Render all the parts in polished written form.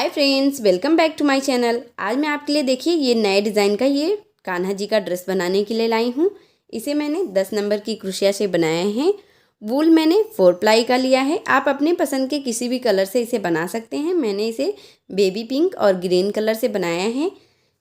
Hi friends, welcome back to my channel. आज मैं आपके लिए देखिए ये नए डिज़ाइन का ये कान्हा जी का ड्रेस बनाने के लिए लाई हूँ। इसे मैंने 10 नंबर की क्रोशिया से बनाया है। वूल मैंने 4 प्लाई का लिया है। आप अपने पसंद के किसी भी कलर से इसे बना सकते हैं। मैंने इसे बेबी पिंक और ग्रीन कलर से बनाया है।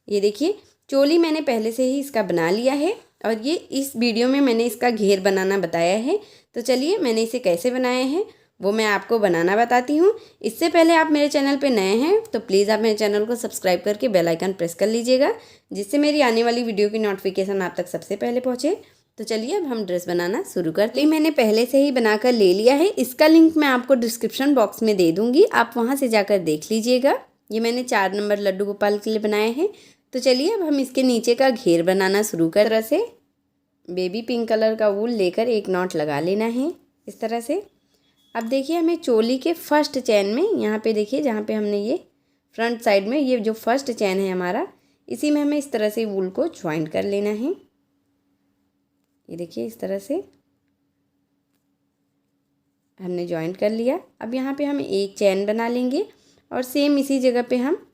ये देखिए चोली मैंने पहले से ही इसका बना लिया है और ये इस वीडियो में मैंने इसका घेर बनाना बताया है। तो चलिए मैंने इसे कैसे बनाया है वो मैं आपको बनाना बताती हूँ। इससे पहले आप मेरे चैनल पे नए हैं तो प्लीज़ आप मेरे चैनल को सब्सक्राइब करके बेल आइकन प्रेस कर लीजिएगा, जिससे मेरी आने वाली वीडियो की नोटिफिकेशन आप तक सबसे पहले पहुँचे। तो चलिए अब हम ड्रेस बनाना शुरू करते हैं। मैंने पहले से ही बनाकर ले लिया है। इसका लिंक मैं आपको डिस्क्रिप्शन बॉक्स में दे दूँगी, आप वहाँ से जाकर देख लीजिएगा। ये मैंने 4 नंबर लड्डू गोपाल के लिए बनाए हैं। तो चलिए अब हम इसके नीचे का घेर बनाना शुरू कर। तरह से बेबी पिंक कलर का वूल लेकर एक नॉट लगा लेना है इस तरह से। अब देखिए हमें चोली के फर्स्ट चैन में यहाँ पे देखिए जहाँ पे हमने ये फ्रंट साइड में ये जो फर्स्ट चैन है हमारा, इसी में हमें इस तरह से वूल को ज्वाइंट कर लेना है। ये देखिए इस तरह से हमने ज्वाइंट कर लिया। अब यहाँ पे हम एक चैन बना लेंगे और सेम इसी जगह पे हम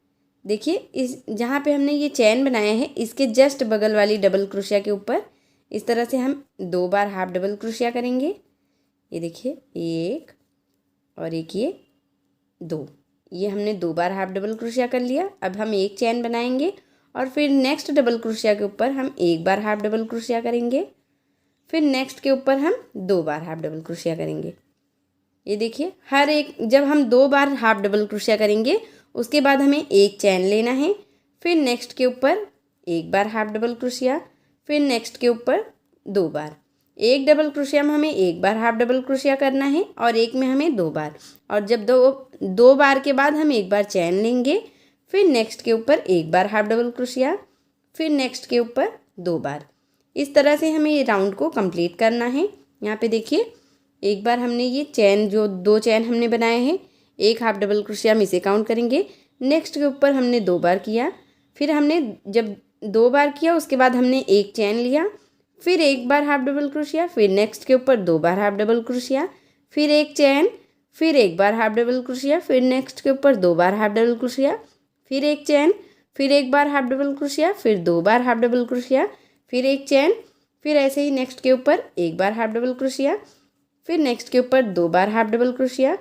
देखिए इस जहाँ पे हमने ये चैन बनाया है इसके जस्ट बगल वाली डबल क्रोशिया के ऊपर इस तरह से हम 2 बार हाफ डबल क्रोशिया करेंगे। ये देखिए एक और एक, ये 2, ये हमने 2 बार हाफ डबल क्रोशिया कर लिया। अब हम एक चैन बनाएंगे और फिर नेक्स्ट डबल क्रोशिया के ऊपर हम 1 बार हाफ डबल क्रोशिया करेंगे। फिर नेक्स्ट के ऊपर हम 2 बार हाफ डबल क्रोशिया करेंगे। ये देखिए हर एक जब हम 2 बार हाफ डबल क्रोशिया करेंगे उसके बाद हमें एक चैन लेना है। फिर नेक्स्ट के ऊपर 1 बार हाफ डबल क्रोशिया, फिर नेक्स्ट के ऊपर 2 बार। एक डबल क्रोशिया में हमें 1 बार हाफ डबल क्रोशिया करना है और एक में हमें 2 बार। और जब दो बार के बाद हम 1 बार चैन लेंगे, फिर नेक्स्ट के ऊपर 1 बार हाफ डबल क्रोशिया, फिर नेक्स्ट के ऊपर 2 बार। इस तरह से हमें ये राउंड को कंप्लीट करना है। यहाँ पे देखिए एक बार हमने ये चैन जो 2 चैन हमने बनाए हैं, एक हाफ डबल क्रोशिया हम इसे काउंट करेंगे। नेक्स्ट के ऊपर हमने 2 बार किया, फिर हमने जब 2 बार किया उसके बाद हमने एक चैन लिया, फिर 1 बार हाफ डबल क्रोशिया, फिर नेक्स्ट के ऊपर 2 बार हाफ डबल क्रोशिया, फिर एक चैन, फिर 1 बार हाफ डबल क्रोशिया, फिर नेक्स्ट के ऊपर 2 बार हाफ डबल क्रोशिया, फिर एक चैन, फिर 1 बार हाफ डबल क्रोशिया, फिर 2 बार हाफ डबल क्रोशिया, फिर एक चैन, फिर ऐसे ही नेक्स्ट के ऊपर 1 बार हाफ डबल क्रोशिया, फिर नेक्स्ट के ऊपर 2 बार हाफ डबल क्रोशिया,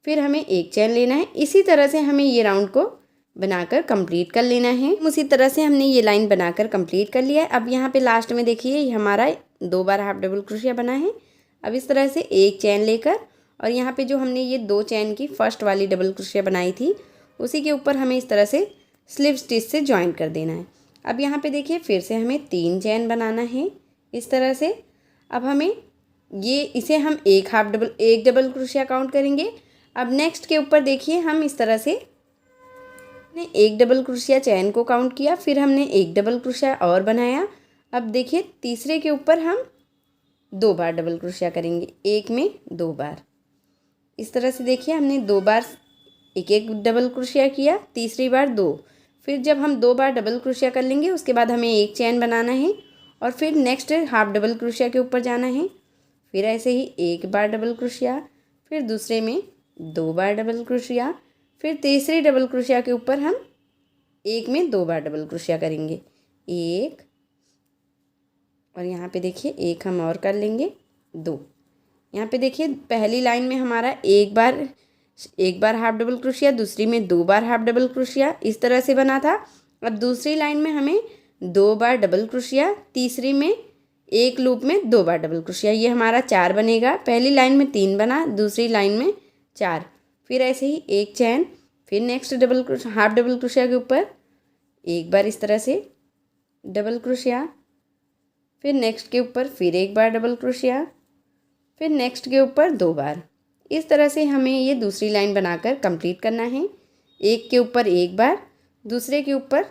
फिर हमें एक चैन लेना है। इसी तरह से हमें ये राउंड को बनाकर कंप्लीट कर लेना है। उसी तरह से हमने ये लाइन बनाकर कंप्लीट कर लिया है। अब यहाँ पे लास्ट में देखिए ये हमारा 2 बार हाफ डबल क्रोशिया बना है। अब इस तरह से एक चैन लेकर और यहाँ पे जो हमने ये 2 चैन की फर्स्ट वाली डबल क्रोशिया बनाई थी उसी के ऊपर हमें इस तरह से स्लिप स्टिच से ज्वाइन कर देना है। अब यहाँ पे देखिए फिर से हमें 3 चैन बनाना है इस तरह से। अब हमें इसे हम एक डबल क्रोशिया काउंट करेंगे। अब नेक्स्ट के ऊपर देखिए हम इस तरह से हमने एक डबल क्रोशिया चैन को काउंट किया, फिर हमने एक डबल क्रोशिया और बनाया। अब देखिए तीसरे के ऊपर हम 2 बार डबल क्रोशिया करेंगे, एक में 2 बार। इस तरह से देखिए हमने 2 बार एक डबल क्रोशिया किया, तीसरी बार 2। फिर जब हम 2 बार डबल क्रोशिया कर लेंगे उसके बाद हमें एक चैन बनाना है और फिर नेक्स्ट हाफ डबल क्रोशिया के ऊपर जाना है। फिर ऐसे ही 1 बार डबल क्रोशिया, फिर दूसरे में 2 बार डबल क्रोशिया, फिर तीसरी डबल क्रोशिया के ऊपर हम एक में 2 बार डबल क्रोशिया करेंगे, एक, और यहाँ पे देखिए एक हम और कर लेंगे 2। यहाँ पे देखिए पहली लाइन में हमारा एक बार हाफ डबल क्रोशिया, दूसरी में 2 बार हाफ डबल क्रोशिया इस तरह से बना था। अब दूसरी लाइन में हमें 2 बार डबल क्रोशिया, तीसरी में एक लूप में 2 बार डबल क्रोशिया, ये हमारा 4 बनेगा। पहली लाइन में 3 बना, दूसरी लाइन में 4। फिर ऐसे ही एक चैन, फिर नेक्स्ट हाफ डबल क्रोशिया के ऊपर एक बार इस तरह से डबल क्रोशिया, फिर नेक्स्ट के ऊपर फिर 1 बार डबल क्रोशिया, फिर नेक्स्ट के ऊपर 2 बार। इस तरह से हमें ये दूसरी लाइन बनाकर कंप्लीट करना है। एक के ऊपर 1 बार, दूसरे के ऊपर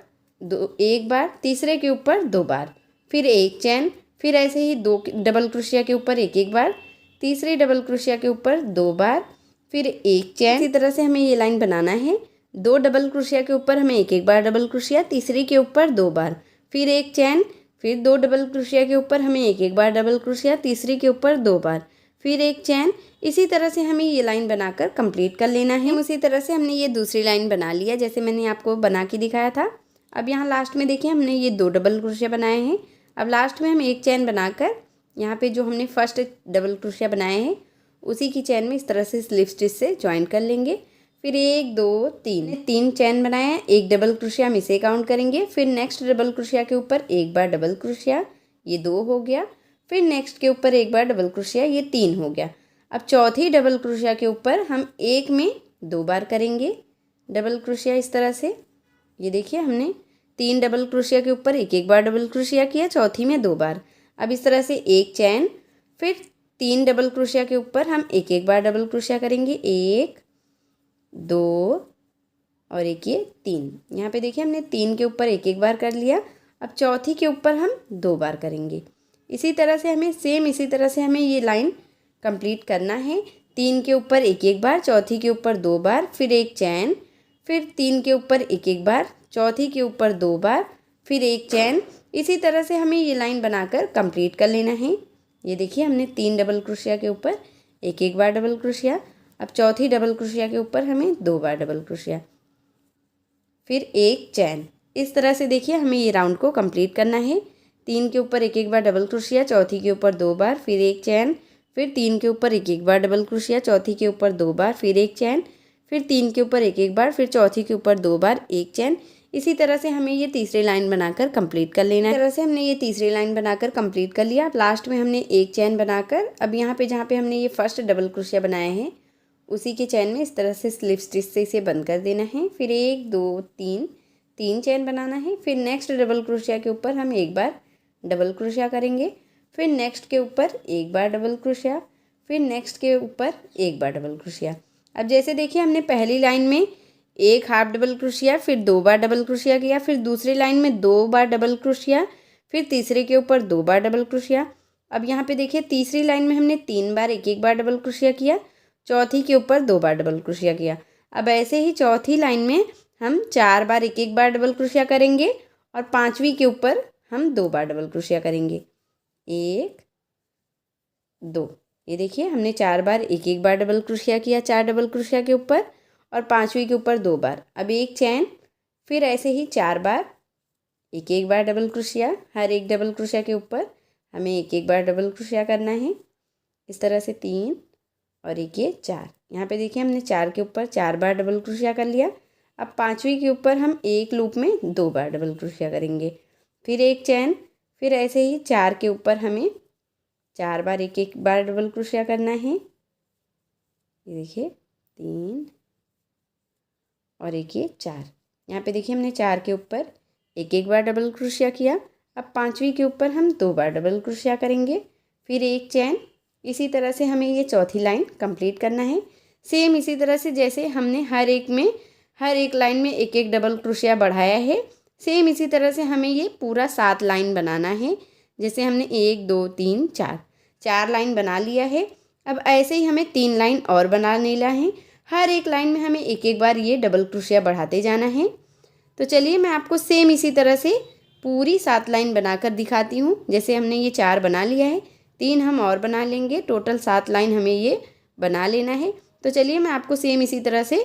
1 बार, तीसरे के ऊपर 2 बार, फिर एक चैन, फिर ऐसे ही 2 डबल क्रोशिया के ऊपर 1 बार, तीसरी डबल क्रोशिया के ऊपर 2 बार, फिर एक चैन। इसी तरह से हमें ये लाइन बनाना है। 2 डबल क्रोशिया के ऊपर हमें 1 बार डबल क्रोशिया, तीसरी के ऊपर 2 बार, फिर एक चैन, फिर 2 डबल क्रोशिया के ऊपर हमें 1 बार डबल क्रोशिया, तीसरी के ऊपर 2 बार, फिर एक चैन। इसी तरह से हमें ये लाइन बनाकर कंप्लीट कर लेना है। उसी तरह से हमने ये दूसरी लाइन बना लिया जैसे मैंने आपको बना के दिखाया था। अब यहाँ लास्ट में देखिए हमने ये 2 डबल क्रोशिया बनाए हैं। अब लास्ट में हम एक चैन बनाकर यहाँ पे जो हमने फर्स्ट डबल क्रोशिया बनाए हैं उसी की चैन में इस तरह से स्लिप स्टिच से ज्वाइन कर लेंगे। फिर 1 2 3 चैन बनाए हैं, एक डबल क्रोशिया हम इसे काउंट करेंगे। फिर नेक्स्ट डबल क्रोशिया के ऊपर एक बार डबल क्रोशिया, ये 2 हो गया। फिर नेक्स्ट के ऊपर एक बार डबल क्रोशिया, ये 3 हो गया। अब चौथी डबल क्रोशिया के ऊपर हम एक में 2 बार करेंगे डबल क्रोशिया इस तरह से। ये देखिए हमने 3 डबल क्रोशिया के ऊपर एक एक बार डबल क्रोशिया किया, चौथी में 2 बार। अब इस तरह से एक चैन, फिर 3 डबल क्रोशिया के ऊपर हम एक एक बार डबल क्रोशिया करेंगे, 1 2 और एक ये 3। यहाँ पे देखिए हमने 3 के ऊपर एक एक बार कर लिया। अब चौथी के ऊपर हम 2 बार करेंगे। इसी तरह से हमें इसी तरह से हमें ये लाइन कंप्लीट करना है। 3 के ऊपर एक एक बार, चौथी के ऊपर 2 बार, फिर एक चैन, फिर 3 के ऊपर एक एक बार, चौथी के ऊपर 2 बार, फिर एक चैन। इसी तरह से हमें ये लाइन बनाकर कंप्लीट कर लेना है। ये देखिए हमने 3 डबल क्रोशिया के ऊपर एक एक बार डबल क्रोशिया। अब चौथी डबल क्रोशिया के ऊपर हमें 2 बार डबल क्रोशिया, फिर एक चैन। इस तरह से देखिए हमें ये राउंड को कंप्लीट करना है। 3 के ऊपर एक एक बार डबल क्रोशिया, चौथी के ऊपर 2 बार, फिर एक चैन, फिर 3 के ऊपर एक एक बार डबल क्रोशिया, चौथी के ऊपर 2 बार, फिर एक चैन, फिर 3 के ऊपर एक एक बार, फिर चौथी के ऊपर 2 बार, एक चैन। इसी तरह से हमें ये तीसरी लाइन बनाकर कंप्लीट कर लेना है। इस तरह से हमने ये तीसरी लाइन बनाकर कंप्लीट कर लिया। अब लास्ट में हमने एक चैन बनाकर अब यहाँ पे जहाँ पे हमने ये फर्स्ट डबल क्रोशिया बनाए हैं उसी के चैन में इस तरह से स्लिप स्टिच से इसे बंद कर देना है। फिर 1 2 3 चैन बनाना है। फिर नेक्स्ट डबल क्रोशिया के ऊपर हम एक बार डबल क्रोशिया करेंगे, फिर नेक्स्ट के ऊपर एक बार डबल क्रोशिया, फिर नेक्स्ट के ऊपर एक बार डबल क्रोशिया। अब जैसे देखिए हमने पहली लाइन में एक हाफ डबल क्रोशिया, फिर 2 बार डबल क्रोशिया किया, फिर दूसरी लाइन में 2 बार डबल क्रोशिया, फिर तीसरे के ऊपर 2 बार डबल क्रोशिया। अब यहाँ पे देखिए तीसरी लाइन में हमने 3 बार एक एक बार डबल क्रोशिया किया, चौथी के ऊपर 2 बार डबल क्रोशिया किया। अब ऐसे ही चौथी लाइन में हम 4 बार एक एक बार डबल क्रोशिया करेंगे और पांचवी के ऊपर हम 2 बार डबल क्रोशिया करेंगे, 1 2। ये देखिए हमने 4 बार एक एक बार डबल क्रोशिया किया 4 डबल क्रोशिया के ऊपर और पांचवी के ऊपर 2 बार। अब एक चैन, फिर ऐसे ही 4 बार एक एक बार डबल क्रोशिया, हर एक डबल क्रोशिया के ऊपर हमें एक एक बार डबल क्रोशिया करना है। इस तरह से 3 और एक ये 4। यहाँ पे देखिए हमने 4 के ऊपर 4 बार डबल क्रोशिया कर लिया। अब पांचवी के ऊपर हम एक लूप में 2 बार डबल क्रोशिया करेंगे, फिर एक चैन, फिर ऐसे ही 4 के ऊपर हमें 4 बार एक एक बार डबल क्रोशिया करना है। ये देखिए 3 और एक ये 4। यहाँ पे देखिए हमने 4 के ऊपर एक एक बार डबल क्रोशिया किया। अब पांचवी के ऊपर हम 2 बार डबल क्रोशिया करेंगे, फिर एक चैन। इसी तरह से हमें ये चौथी लाइन कंप्लीट करना है। सेम इसी तरह से जैसे हमने हर एक लाइन में एक एक डबल क्रोशिया बढ़ाया है, सेम इसी तरह से हमें ये पूरा 7 लाइन बनाना है। जैसे हमने 1 2 3 4 लाइन बना लिया है। अब ऐसे ही हमें 3 लाइन और बना लेना है। हर एक लाइन में हमें एक एक बार ये डबल क्रोशिया बढ़ाते जाना है। तो चलिए मैं आपको सेम इसी तरह से पूरी 7 लाइन बनाकर दिखाती हूँ। जैसे हमने ये 4 बना लिया है, 3 हम और बना लेंगे, टोटल 7 लाइन हमें ये बना लेना है। तो चलिए मैं आपको सेम इसी तरह से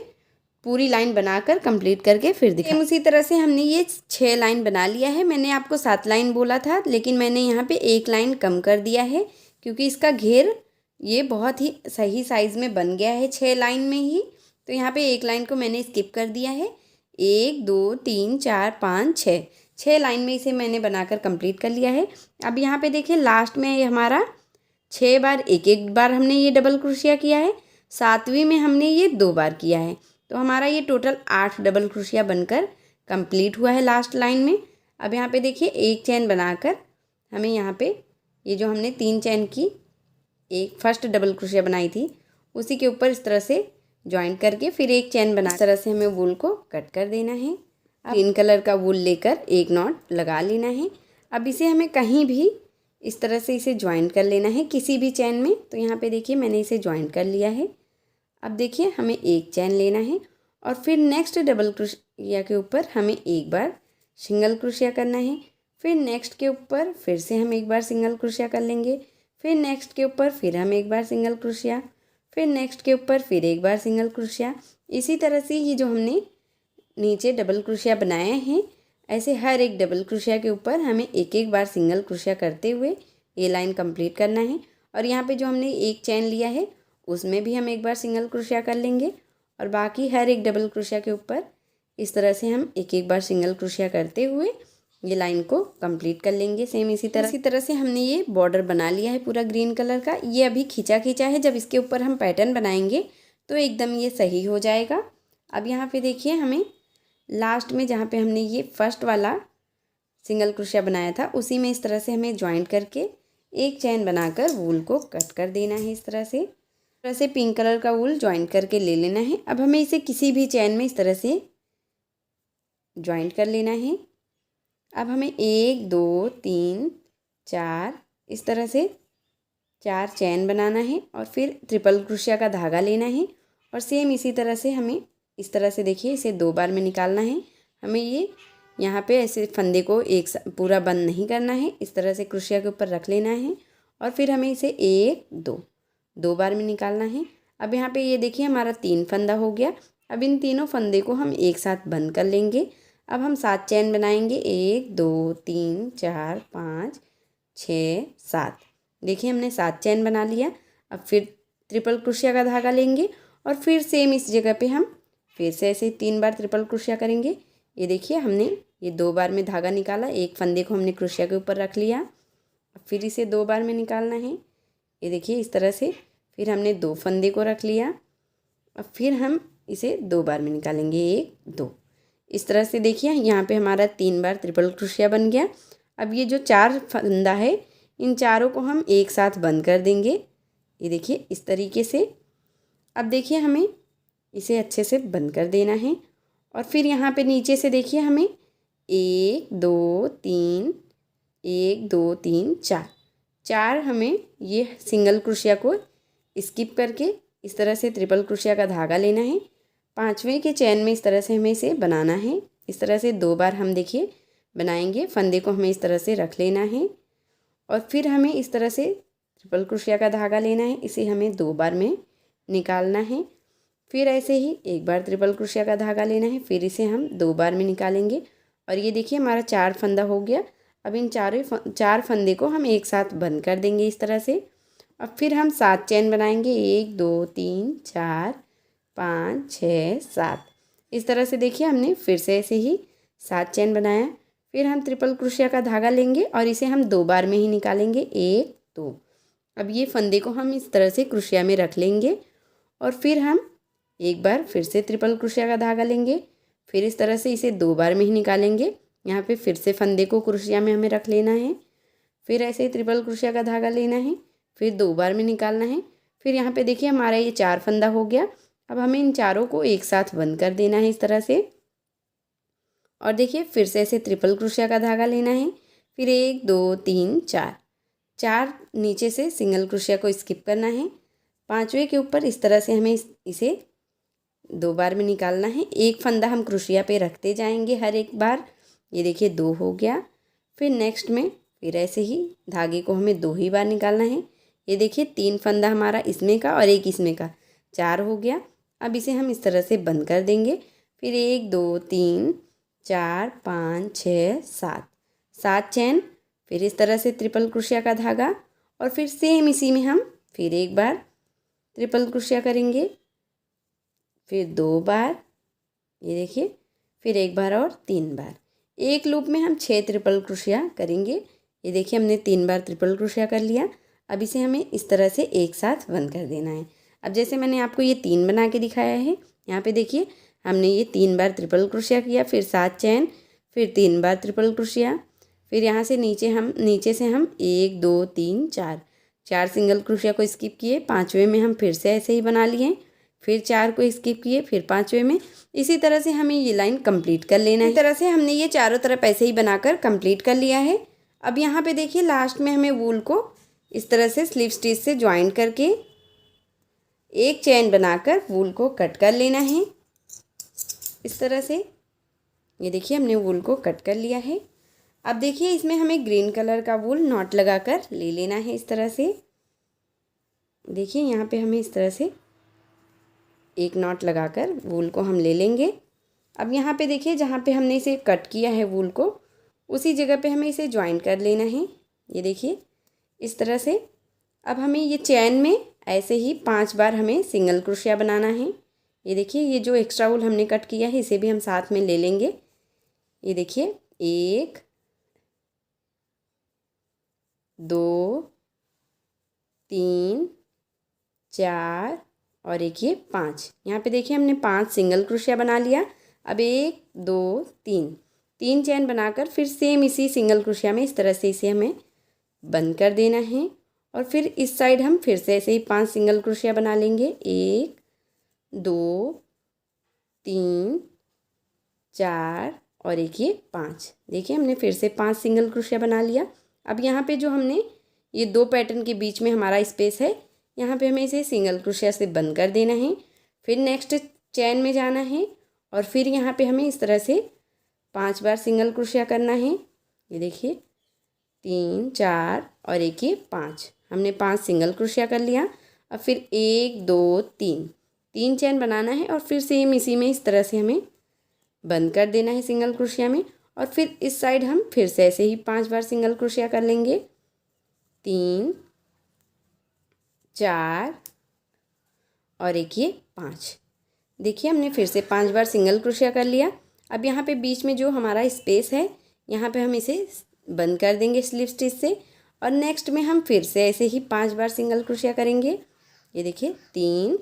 पूरी लाइन बनाकर कंप्लीट करके फिर दिखाती हूँ। उसी तरह से हमने ये 6 लाइन बना लिया है। मैंने आपको 7 लाइन बोला था, लेकिन मैंने यहाँ पे 1 लाइन कम कर दिया है क्योंकि इसका घेर ये बहुत ही सही साइज़ में बन गया है 6 लाइन में ही। तो यहाँ पे 1 लाइन को मैंने स्किप कर दिया है। 1 2 3 4 5 6 लाइन में इसे मैंने बनाकर कंप्लीट कर लिया है। अब यहाँ पे देखिए लास्ट में ये हमारा 6 बार एक एक बार हमने ये डबल क्रोशिया किया है, 7वीं में हमने ये 2 बार किया है। तो हमारा ये टोटल 8 डबल क्रोशिया बनकर कंप्लीट हुआ है लास्ट लाइन में। अब यहाँ पे देखिए एक चैन बनाकर हमें यहाँ पे ये जो हमने 3 चैन की एक फर्स्ट डबल क्रोशिया बनाई थी उसी के ऊपर इस तरह से ज्वाइन करके फिर एक चैन बना, इस तरह से हमें वूल को कट कर देना है। अब ग्रीन कलर का वूल लेकर एक नॉट लगा लेना है। अब इसे हमें कहीं भी इस तरह से इसे ज्वाइन कर लेना है किसी भी चैन में। तो यहाँ पे देखिए मैंने इसे ज्वाइन कर लिया है। अब देखिए हमें एक चैन लेना है और फिर नेक्स्ट डबल क्रोशिया के ऊपर हमें एक बार सिंगल क्रोशिया करना है, फिर नेक्स्ट के ऊपर फिर से हम एक बार सिंगल क्रोशिया कर लेंगे, फिर नेक्स्ट के ऊपर फिर हम एक बार सिंगल क्रोशिया, फिर नेक्स्ट के ऊपर फिर एक बार सिंगल क्रोशिया। इसी तरह से ये जो हमने नीचे डबल क्रोशिया बनाए हैं, ऐसे हर एक डबल क्रोशिया के ऊपर हमें एक एक बार सिंगल क्रोशिया करते हुए ये लाइन कंप्लीट करना है। और यहाँ पे जो हमने एक चैन लिया है उसमें भी हम एक बार सिंगल क्रोशिया कर लेंगे और बाकी हर एक डबल क्रोशिया के ऊपर इस तरह से हम एक एक बार सिंगल क्रोशिया करते हुए ये लाइन को कंप्लीट कर लेंगे। सेम इसी तरह से हमने ये बॉर्डर बना लिया है पूरा ग्रीन कलर का। ये अभी खींचा खींचा है, जब इसके ऊपर हम पैटर्न बनाएंगे तो एकदम ये सही हो जाएगा। अब यहाँ पे देखिए हमें लास्ट में जहाँ पे हमने ये फर्स्ट वाला सिंगल क्रोशिया बनाया था उसी में इस तरह से हमें ज्वाइंट करके एक चैन बनाकर वूल को कट कर देना है। इस तरह से पिंक कलर का वूल ज्वाइंट करके ले लेना है। अब हमें इसे किसी भी चैन में इस तरह से ज्वाइंट कर लेना है। अब हमें 1 2 3 4 इस तरह से 4 चैन बनाना है और फिर ट्रिपल क्रोशिया का धागा लेना है और सेम इसी तरह से हमें इस तरह से देखिए इसे 2 बार में निकालना है। हमें ये यहाँ पे ऐसे फंदे को पूरा बंद नहीं करना है, इस तरह से क्रोशिया के ऊपर रख लेना है और फिर हमें इसे 1 2 बार में निकालना है। अब यहाँ पे ये देखिए हमारा 3 फंदा हो गया। अब इन तीनों फंदे को हम एक साथ बंद कर लेंगे। अब हम 7 चैन बनाएंगे, 1 2 3 4 5 6 7। देखिए हमने 7 चैन बना लिया। अब फिर ट्रिपल क्रोशिया का धागा लेंगे और फिर सेम इस जगह पे हम फिर से ऐसे 3 बार ट्रिपल क्रोशिया करेंगे। ये देखिए हमने ये 2 बार में धागा निकाला, एक फंदे को हमने क्रोशिया के ऊपर रख लिया। अब फिर इसे 2 बार में निकालना है। ये देखिए इस तरह से फिर हमने 2 फंदे को रख लिया। अब फिर हम इसे 2 बार में निकालेंगे, 1 2। इस तरह से देखिए यहाँ पे हमारा 3 बार ट्रिपल क्रोशिया बन गया। अब ये जो 4 फंदा है इन चारों को हम एक साथ बंद कर देंगे। ये देखिए इस तरीके से। अब देखिए हमें इसे अच्छे से बंद कर देना है और फिर यहाँ पे नीचे से देखिए हमें 1 2 3 1 2 3 4 हमें ये सिंगल क्रोशिया को स्किप करके इस तरह से ट्रिपल क्रोशिया का धागा लेना है। 5वें के चैन में इस तरह से हमें इसे बनाना है। इस तरह से 2 बार हम देखिए बनाएंगे। फंदे को हमें इस तरह से रख लेना है और फिर हमें इस तरह से ट्रिपल क्रोशिया का धागा लेना है। इसे हमें 2 बार में निकालना है। फिर ऐसे ही एक बार ट्रिपल क्रोशिया का धागा लेना है, फिर इसे हम 2 बार में निकालेंगे और ये देखिए हमारा 4 फंदा हो गया। अब इन 4 फंदे को हम एक साथ बंद कर देंगे इस तरह से। अब फिर हम 7 चैन बनाएंगे, 1 2 3 4 5 6 7। इस तरह से देखिए हमने फिर से ऐसे ही 7 चैन बनाया। फिर हम ट्रिपल क्रोशिया का धागा लेंगे और इसे हम 2 बार में ही निकालेंगे, 1 2। अब ये फंदे को हम इस तरह से क्रोशिया में रख लेंगे और फिर हम एक बार फिर से ट्रिपल क्रोशिया का धागा लेंगे। फिर इस तरह से इसे 2 बार में ही निकालेंगे। यहाँ पे फिर से फंदे को क्रोशिया में हमें रख लेना है। फिर ऐसे ही ट्रिपल क्रोशिया का धागा लेना है, फिर 2 बार में निकालना है। फिर यहाँ पे देखिए हमारा ये 4 फंदा हो गया। अब हमें इन चारों को एक साथ बंद कर देना है इस तरह से और देखिए फिर से ऐसे ट्रिपल क्रोशिया का धागा लेना है। फिर 1 2 3 4 नीचे से सिंगल क्रोशिया को स्किप करना है। 5वें के ऊपर इस तरह से हमें इसे 2 बार में निकालना है। एक फंदा हम क्रोशिया पे रखते जाएंगे हर एक बार। ये देखिए 2 हो गया। फिर नेक्स्ट में फिर ऐसे ही धागे को हमें 2 ही बार निकालना है। ये देखिए 3 फंदा हमारा इसमें का और एक इसमें का, 4 हो गया। अब इसे हम इस तरह से बंद कर देंगे। फिर 1 2 3 4 5 6 7 चैन, फिर इस तरह से ट्रिपल क्रोशिया का धागा और फिर सेम इसी में हम फिर एक बार ट्रिपल क्रोशिया करेंगे, फिर 2 बार, ये देखिए फिर एक बार और 3 बार। एक लूप में हम 6 ट्रिपल क्रोशिया करेंगे। ये देखिए हमने 3 बार ट्रिपल क्रोशिया कर लिया। अब इसे हमें इस तरह से एक साथ बंद कर देना है। अब जैसे मैंने आपको ये 3 बना के दिखाया है, यहाँ पे देखिए हमने ये 3 बार ट्रिपल क्रोशिया किया, फिर 7 चैन, फिर 3 बार ट्रिपल क्रोशिया, फिर यहाँ से नीचे से हम 1 2 3 4 सिंगल क्रोशिया को स्किप किए। 5वें में हम फिर से ऐसे ही बना लिए, फिर 4 को स्किप किए, फिर 5वें में। इसी तरह से हमें ये लाइन कंप्लीट कर लेना है। इस तरह से हमने ये चारों तरफ ऐसे ही बनाकर कंप्लीट कर लिया है। अब यहाँ पे देखिए लास्ट में हमें वूल को इस तरह से स्लीव स्टिच से ज्वाइन करके एक चैन बनाकर वूल को कट कर लेना है इस तरह से। ये देखिए हमने वूल को कट कर लिया है। अब देखिए इसमें हमें ग्रीन कलर का वूल नॉट लगाकर ले लेना है इस तरह से। देखिए यहाँ पे हमें इस तरह से एक नॉट लगाकर वूल को हम ले लेंगे। अब यहाँ पे देखिए जहाँ पे हमने इसे कट किया है वूल को, उसी जगह पे हमें इसे ज्वाइन कर लेना है। ये देखिए इस तरह से। अब हमें ये चैन में ऐसे ही 5 बार हमें सिंगल क्रोशिया बनाना है। ये देखिए ये जो एक्स्ट्रा वूल हमने कट किया है इसे भी हम साथ में ले लेंगे। ये देखिए 1 2 3 4 और एक ये 5। यहाँ पे देखिए हमने 5 सिंगल क्रोशिया बना लिया। अब 1 2 3 चैन बनाकर फिर सेम इसी सिंगल क्रोशिया में इस तरह से इसे हमें बंद कर देना है। और फिर इस साइड हम फिर से ऐसे ही 5 सिंगल क्रोशिया बना लेंगे। 1 2 3 4 और एक ये 5। देखिए हमने फिर से 5 सिंगल क्रोशिया बना लिया। अब यहाँ पे जो हमने ये 2 पैटर्न के बीच में हमारा स्पेस है, यहाँ पे हमें इसे सिंगल क्रोशिया से बंद कर देना है। फिर नेक्स्ट चैन में जाना है और फिर यहाँ पे हमें इस तरह से 5 बार सिंगल क्रोशिया करना है। ये देखिए 3 4 और एक ये 5। हमने 5 सिंगल क्रोशिया कर लिया। अब फिर 1 2 3 चैन बनाना है और फिर सेम इसी में इस तरह से हमें बंद कर देना है सिंगल क्रोशिया में। और फिर इस साइड हम फिर से ऐसे ही 5 बार सिंगल क्रोशिया कर लेंगे। 3 4 और एक ये 5। देखिए हमने फिर से 5 बार सिंगल क्रोशिया कर लिया। अब यहाँ पे बीच में जो हमारा स्पेस है यहाँ पे हम इसे बंद कर देंगे स्लिप स्टिच से। और नेक्स्ट में हम फिर से ऐसे ही 5 बार सिंगल क्रोशिया करेंगे। ये देखिए 3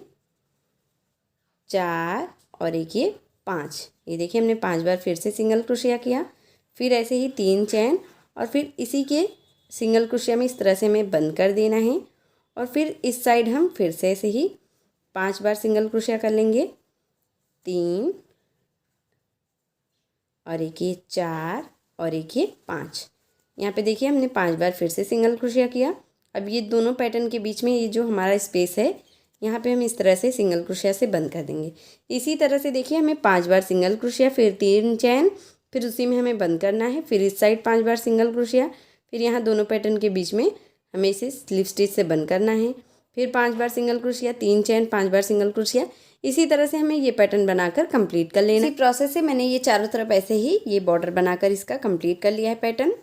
4 और एक ये 5। ये देखिए हमने 5 बार फिर से सिंगल क्रोशिया किया। फिर ऐसे ही 3 चैन और फिर इसी के सिंगल क्रोशिया में इस तरह से हमें बंद कर देना है। और फिर इस साइड हम फिर से ऐसे ही 5 बार सिंगल क्रोशिया कर लेंगे। 3 और एक ये 4 और एक ये 5। यहाँ पे देखिए हमने 5 बार फिर से सिंगल क्रोशिया किया। अब ये दोनों पैटर्न के बीच में ये जो हमारा स्पेस है यहाँ पे हम इस तरह से सिंगल क्रोशिया से बंद कर देंगे। इसी तरह से देखिए हमें 5 बार सिंगल क्रोशिया, फिर 3 चैन, फिर उसी में हमें बंद करना है। फिर इस साइड 5 बार सिंगल क्रोशिया, फिर यहाँ दोनों पैटर्न के बीच में हमें इसे स्लिप स्टिच से बंद करना है। फिर 5 बार सिंगल क्रोशिया, 3 चैन, 5 बार सिंगल क्रोशिया। इसी तरह से हमें ये पैटर्न बनाकर कंप्लीट कर लेना है। इसी प्रोसेस से मैंने ये चारों तरफ ऐसे ही ये बॉर्डर बनाकर इसका कंप्लीट कर लिया है पैटर्न।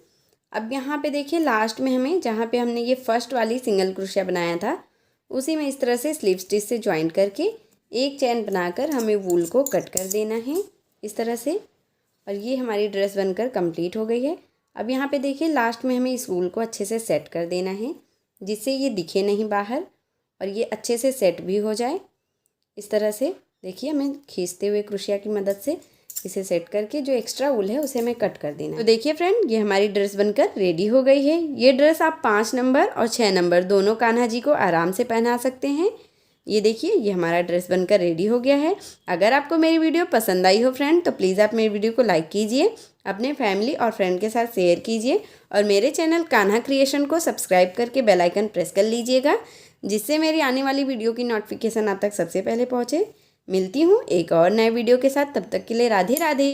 अब यहाँ पे देखिए लास्ट में हमें जहाँ पे हमने ये फर्स्ट वाली सिंगल क्रोशिया बनाया था उसी में इस तरह से स्लिप स्टिच से ज्वाइन करके एक चैन बनाकर हमें वूल को कट कर देना है इस तरह से। और ये हमारी ड्रेस बनकर कंप्लीट हो गई है। अब यहाँ पे देखिए लास्ट में हमें इस वूल को अच्छे से सेट कर देना है जिससे ये दिखे नहीं बाहर और ये अच्छे से सेट भी हो जाए। इस तरह से देखिए हमें खींचते हुए क्रोशिया की मदद से इसे सेट करके जो एक्स्ट्रा वूल है उसे हमें कट कर देना है। तो देखिए फ्रेंड ये हमारी ड्रेस बनकर रेडी हो गई है। ये ड्रेस आप 5 नंबर और 6 नंबर दोनों कान्हा जी को आराम से पहना सकते हैं। ये देखिए ये हमारा ड्रेस बनकर रेडी हो गया है। अगर आपको मेरी वीडियो पसंद आई हो फ्रेंड तो प्लीज़ आप मेरी वीडियो को लाइक कीजिए, अपने फैमिली और फ्रेंड के साथ शेयर कीजिए और मेरे चैनल कान्हा क्रिएशन को सब्सक्राइब करके बेल आइकन प्रेस कर लीजिएगा जिससे मेरी आने वाली वीडियो की नोटिफिकेशन आप तक सबसे पहले पहुँचे। मिलती हूँ एक और नए वीडियो के साथ, तब तक के लिए राधे राधे।